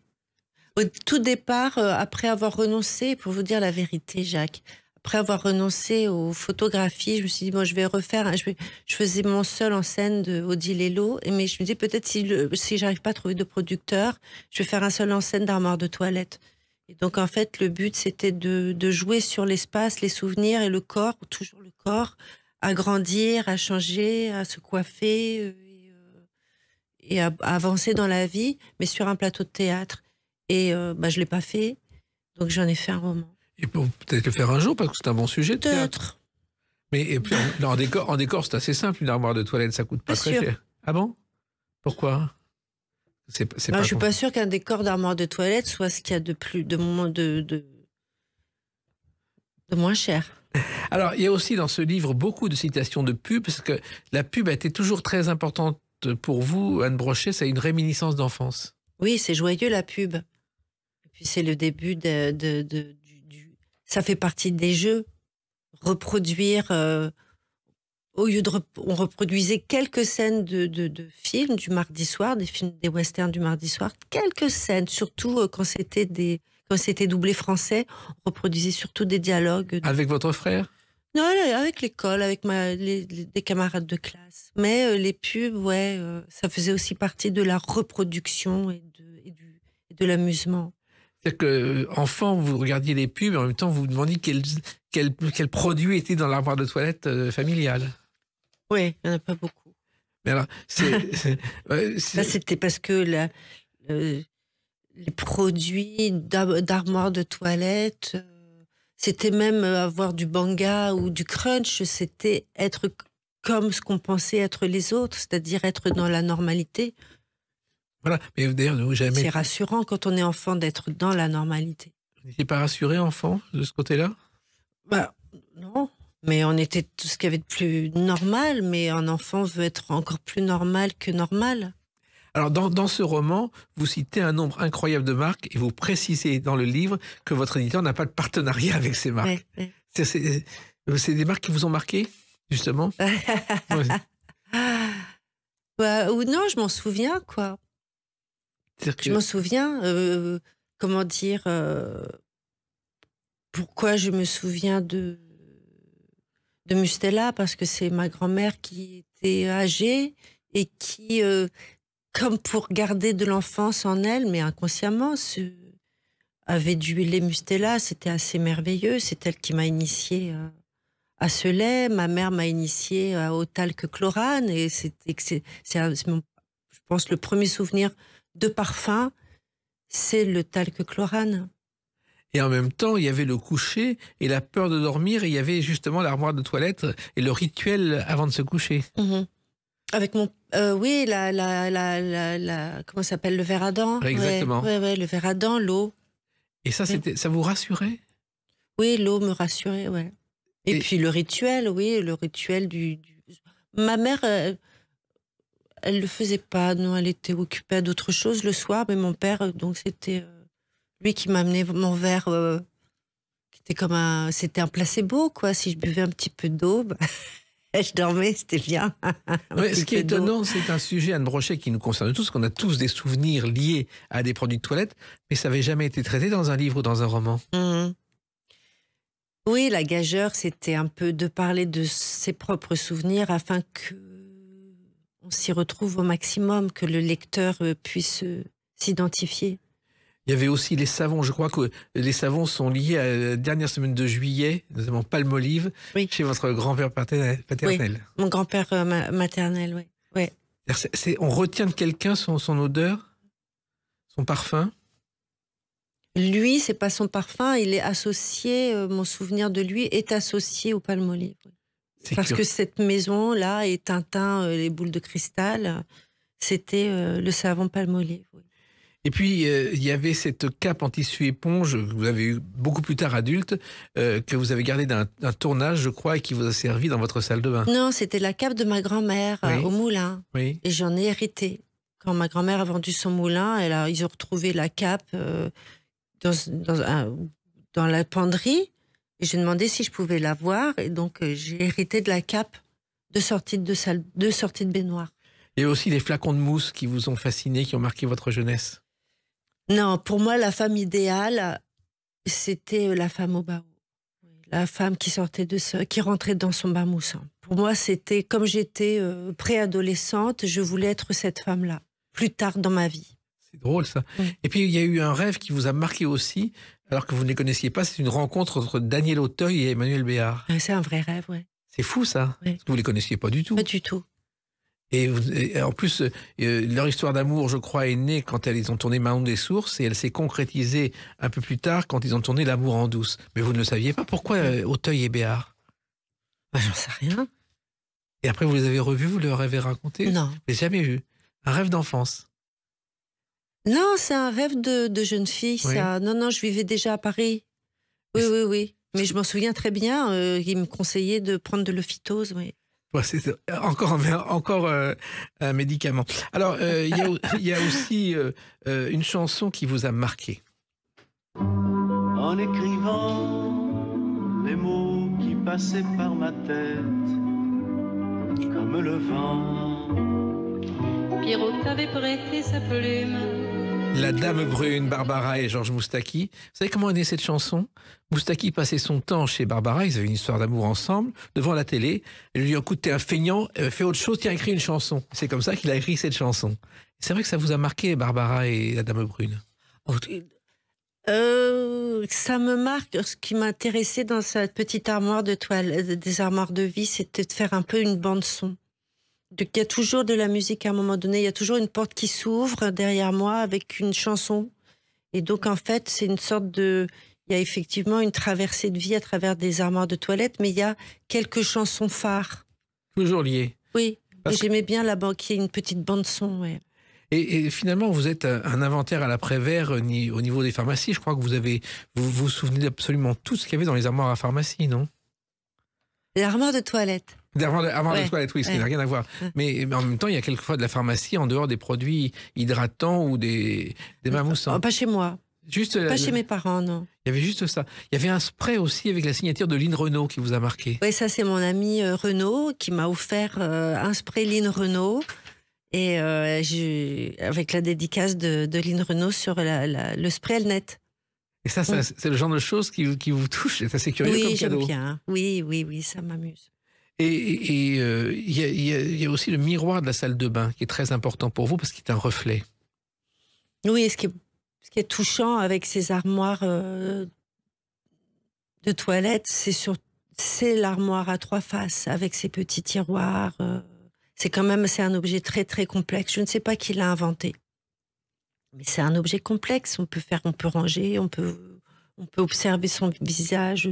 Au tout départ, après avoir renoncé, pour vous dire la vérité, Jacques, après avoir renoncé aux photographies, je me suis dit, bon, je vais refaire, je faisais mon seul en scène de Odile Hello, mais je me disais, peut-être si j'arrive pas à trouver de producteur, je vais faire un seul en scène d'armoire de toilette. Et donc, en fait, le but, c'était de jouer sur l'espace, les souvenirs et le corps, toujours le corps, à grandir, à changer, à se coiffer et à avancer dans la vie, mais sur un plateau de théâtre. Et je ne l'ai pas fait, donc j'en ai fait un roman. Et pour peut-être le faire un jour, parce que c'est un bon sujet de théâtre. Mais et puis, en décor, c'est assez simple, une armoire de toilette, ça coûte pas très cher. Ah bon? Pourquoi? Je ne suis pas sûre qu'un décor d'armoire de toilette soit ce qu'il y a de moins cher. Alors, il y a aussi dans ce livre beaucoup de citations de pub, parce que la pub a été toujours très importante pour vous, Anne Brochet, ça a une réminiscence d'enfance. Oui, c'est joyeux la pub. Et puis c'est le début ça fait partie des jeux. Reproduire... Au lieu on reproduisait quelques scènes de films du mardi soir, des westerns du mardi soir, quelques scènes, surtout quand c'était doublé français, on reproduisait surtout des dialogues. Avec votre frère? Non, avec l'école, avec des camarades de classe. Mais les pubs, ça faisait aussi partie de la reproduction et de l'amusement. C'est-à-dire qu'enfant, vous regardiez les pubs et en même temps, vous vous demandiez quel produit était dans l'armoire de toilette familiale. Oui, il n'y en a pas beaucoup. Mais alors, Ça, c'était parce que les produits d'armoire de toilette, c'était même avoir du banga ou du crunch, c'était être comme ce qu'on pensait être les autres, c'est-à-dire être dans la normalité. Voilà, mais d'ailleurs, jamais. C'est rassurant quand on est enfant d'être dans la normalité. Vous n'étiez pas rassuré, enfant, de ce côté-là? Non, mais on était tout ce qu'il y avait de plus normal, mais un enfant veut être encore plus normal que normal. Alors, dans ce roman, vous citez un nombre incroyable de marques et vous précisez dans le livre que votre éditeur n'a pas de partenariat avec ces marques. Ouais. C'est des marques qui vous ont marqué, justement? Ou non, je m'en souviens, quoi. Je m'en souviens, comment dire, pourquoi je me souviens de Mustela, parce que c'est ma grand-mère qui était âgée et qui, comme pour garder de l'enfance en elle, mais inconsciemment, avait du lait Mustela, c'était assez merveilleux, c'est elle qui m'a initiée à ce lait, ma mère m'a initiée au talc chlorane, et c'est je pense, le premier souvenir de parfum, c'est le talc chlorane. Et en même temps, il y avait le coucher et la peur de dormir, et il y avait justement l'armoire de toilette et le rituel avant de se coucher. Mmh. Avec mon... oui, comment ça s'appelle, le verre à dents. Exactement. Ouais, le verre à dents, l'eau. Et ça, ça vous rassurait? Oui, l'eau me rassurait, ouais. Et puis le rituel, oui, le rituel du... Ma mère, elle le faisait pas, non, elle était occupée à d'autres choses le soir, mais mon père, donc c'était lui qui m'amenait mon verre, qui était comme c'était un placebo, quoi. Si je buvais un petit peu d'eau, je dormais, c'était bien. Ouais, ce qui est étonnant, c'est un sujet, Anne Brochet, qui nous concerne tous, qu'on a tous des souvenirs liés à des produits de toilette, mais ça n'avait jamais été traité dans un livre ou dans un roman. Mmh. Oui, la gageure, c'était un peu de parler de ses propres souvenirs afin qu'on s'y retrouve au maximum, que le lecteur puisse s'identifier. Il y avait aussi les savons. Je crois que les savons sont liés à la dernière semaine de juillet, notamment Palmolive, oui, chez votre grand-père paternel. Oui, mon grand-père maternel, oui. Ouais. On retient de quelqu'un son odeur, son parfum? Lui, c'est pas son parfum, il est associé, mon souvenir de lui est associé au Palmolive. Parce que cette maison-là, et Tintin, les boules de cristal, c'était le savon Palmolive. Oui. Et puis, il y avait cette cape en tissu éponge que vous avez eu beaucoup plus tard adulte, que vous avez gardée d'un tournage, je crois, et qui vous a servi dans votre salle de bain. Non, c'était la cape de ma grand-mère, oui, au moulin. Oui. Et j'en ai hérité. Quand ma grand-mère a vendu son moulin, ils ont retrouvé la cape dans la penderie. Et j'ai demandé si je pouvais la voir. Et donc, j'ai hérité de la cape de sortie de baignoire. Et aussi les flacons de mousse qui vous ont fasciné, qui ont marqué votre jeunesse. Non, pour moi, la femme idéale, c'était la femme au bain. La femme qui qui rentrait dans son bain moussant. Pour moi, c'était comme j'étais préadolescente, je voulais être cette femme-là, plus tard dans ma vie. C'est drôle, ça. Oui. Et puis, il y a eu un rêve qui vous a marqué aussi, alors que vous ne les connaissiez pas. C'est une rencontre entre Daniel Auteuil et Emmanuel Béard. C'est un vrai rêve, oui. C'est fou, ça. Oui. Parce que vous ne les connaissiez pas du tout. Pas du tout. Et en plus, leur histoire d'amour, je crois, est née quand ils ont tourné Mahon des Sources, et elle s'est concrétisée un peu plus tard quand ils ont tourné L'amour en douce. Mais vous ne le saviez pas. Pourquoi Auteuil et Béard? J'en sais rien. Et après, vous les avez revus, vous leur avez raconté? Non. Je ne l'ai jamais vu. Un rêve d'enfance. Non, c'est un rêve de jeune fille, oui. Ça. Non, je vivais déjà à Paris. Oui. Mais je m'en souviens très bien. Il me conseillait de prendre de l'ophytose, oui. Ouais, c'est encore un médicament. Alors, il y a aussi une chanson qui vous a marqué. En écrivant les mots qui passaient par ma tête, comme le vent. Pierrot t'avait prêté sa plume La Dame Brune, Barbara et Georges Moustaki. Vous savez comment est née cette chanson? Moustaki passait son temps chez Barbara, ils avaient une histoire d'amour ensemble, devant la télé. Elle lui dit, écoute, t'es un feignant, fais autre chose, tiens, écris une chanson. C'est comme ça qu'il a écrit cette chanson. C'est vrai que ça vous a marqué, Barbara et la Dame Brune? Ça me marque. Ce qui m'intéressait dans cette petite armoire de toilette, des armoires de vie, c'était de faire un peu une bande son. Donc, il y a toujours de la musique à un moment donné, il y a toujours une porte qui s'ouvre derrière moi avec une chanson. Et donc, en fait, c'est une sorte de... Il y a effectivement une traversée de vie à travers des armoires de toilette, mais il y a quelques chansons phares. Toujours liées. Oui, Parce et j'aimais bien là-bas qu'il y ait une petite bande-son. Ouais. Et finalement, vous êtes un inventaire à l'après-vert au niveau des pharmacies. Je crois que vous vous souvenez d'absolument tout ce qu'il y avait dans les armoires à pharmacie, non? Les armoires de toilette. Armoires de Ouais. toilette, oui, ce qui n'a Ouais. rien à voir. Mais en même temps, il y a quelquefois de la pharmacie en dehors des produits hydratants ou des mamoussants. Oh, pas chez moi, Juste, pas chez mes parents, non. il y avait juste ça. Il y avait un spray aussi avec la signature de Lynn Renaud qui vous a marqué. Oui, ça c'est mon ami Renaud qui m'a offert un spray Lynn Renaud. Et avec la dédicace de Lynn Renaud sur le spray Elnet. Et ça, c'est le genre de choses qui vous touche. C'est assez curieux comme Oui, j'aime cadeau. bien. Oui, ça m'amuse. Et il y a aussi le miroir de la salle de bain qui est très important pour vous parce qu'il est un reflet. Oui, et ce qui est touchant avec ces armoires de toilette, c'est l'armoire à 3 faces avec ses petits tiroirs. C'est un objet très très complexe. Je ne sais pas qui l'a inventé, mais c'est un objet complexe. On peut ranger, on peut observer son visage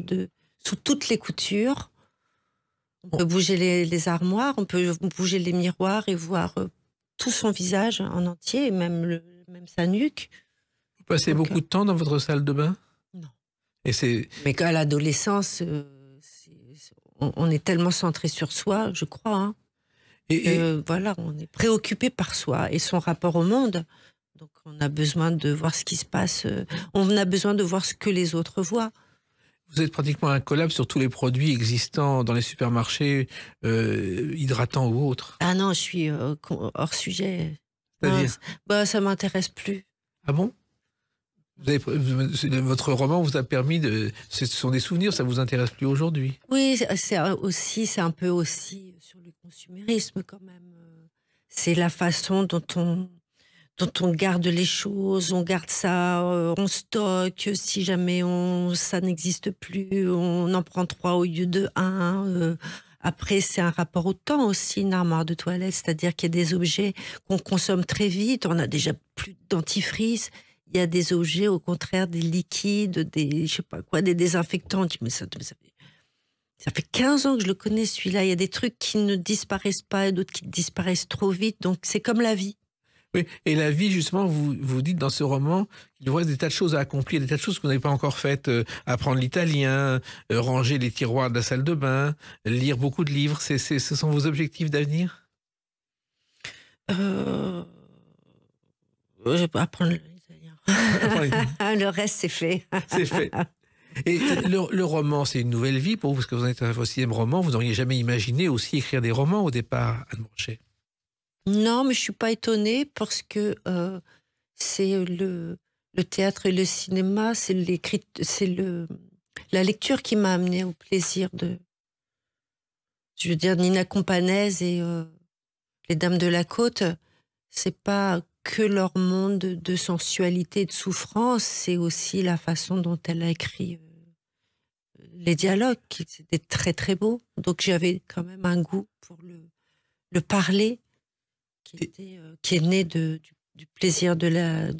sous toutes les coutures. On peut bouger les armoires, on peut bouger les miroirs et voir tout son visage en entier, même sa nuque. Vous passez beaucoup de temps dans votre salle de bain? Non. Mais qu'à l'adolescence, on est tellement centré sur soi, je crois. Hein. Voilà, on est préoccupé par soi et son rapport au monde. Donc on a besoin de voir ce qui se passe. On a besoin de voir ce que les autres voient. vous êtes pratiquement incollable sur tous les produits existants dans les supermarchés, hydratants ou autres. Ah non, je suis hors sujet. C'est-à-dire Ça m'intéresse plus. Ah bon? Votre roman vous a permis de... Ce sont des souvenirs, ça vous intéresse plus aujourd'hui? Oui, c'est un peu aussi sur le consumérisme quand même. C'est la façon dont on garde les choses, on garde ça, on stocke, si jamais ça n'existe plus, on en prend 3 au lieu de 1. Après, c'est un rapport au temps aussi, une armoire de toilette, c'est-à-dire qu'il y a des objets qu'on consomme très vite, on a déjà plus de dentifrice. Il y a des objets, au contraire, des liquides, je sais pas quoi, des désinfectants. Mais ça fait 15 ans que je le connais, celui-là. Il y a des trucs qui ne disparaissent pas et d'autres qui disparaissent trop vite. Donc, c'est comme la vie. Oui, et la vie, justement, vous dites dans ce roman qu'il vous reste des tas de choses à accomplir, des tas de choses que vous n'avez pas encore faites. Apprendre l'italien, ranger les tiroirs de la salle de bain, lire beaucoup de livres. Ce sont vos objectifs d'avenir? Je peux apprendre l'italien. Le reste, c'est fait. C'est fait. Et le roman, c'est une nouvelle vie pour vous, parce que vous êtes un 6e roman. Vous n'auriez jamais imaginé aussi écrire des romans au départ, Anne Blanchet? Non, mais je ne suis pas étonnée parce que c'est le théâtre et le cinéma, c'est la lecture qui m'a amenée au plaisir de... Je veux dire, Nina Companèse et les Dames de la Côte, c'est pas que leur monde de sensualité et de souffrance, c'est aussi la façon dont elle a écrit les dialogues, qui étaient très très beaux. Donc j'avais quand même un goût pour le parler, qui est né du plaisir de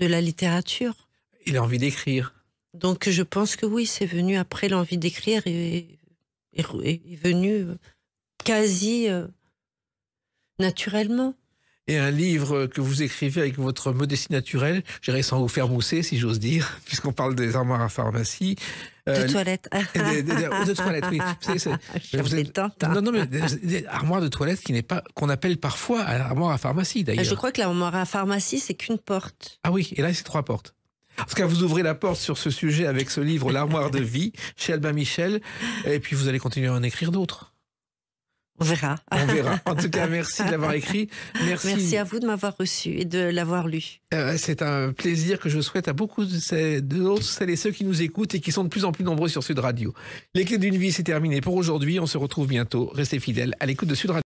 la littérature. Il a envie d'écrire. Donc je pense que oui, c'est venu après l'envie d'écrire et est venu quasi naturellement. Et un livre que vous écrivez avec votre modestie naturelle, j'irai sans vous faire mousser, si j'ose dire, puisqu'on parle des armoires à pharmacie. De toilettes. De toilettes, oui. Non, mais des armoires de toilettes qu'on appelle parfois armoires à pharmacie, d'ailleurs. Je crois que l'armoire à pharmacie, c'est qu'une porte. Ah oui, et là, c'est 3 portes. En tout cas, vous ouvrez la porte sur ce sujet avec ce livre, L'armoire de vie, chez Albin Michel, et puis vous allez continuer à en écrire d'autres. On verra. On verra. En tout cas, merci de l'avoir écrit. Merci à vous de m'avoir reçu et de l'avoir lu. C'est un plaisir que je souhaite à beaucoup de celles et ceux qui nous écoutent et qui sont de plus en plus nombreux sur Sud Radio. Les Clés d'une vie, c'est terminé pour aujourd'hui. On se retrouve bientôt. Restez fidèles à l'écoute de Sud Radio.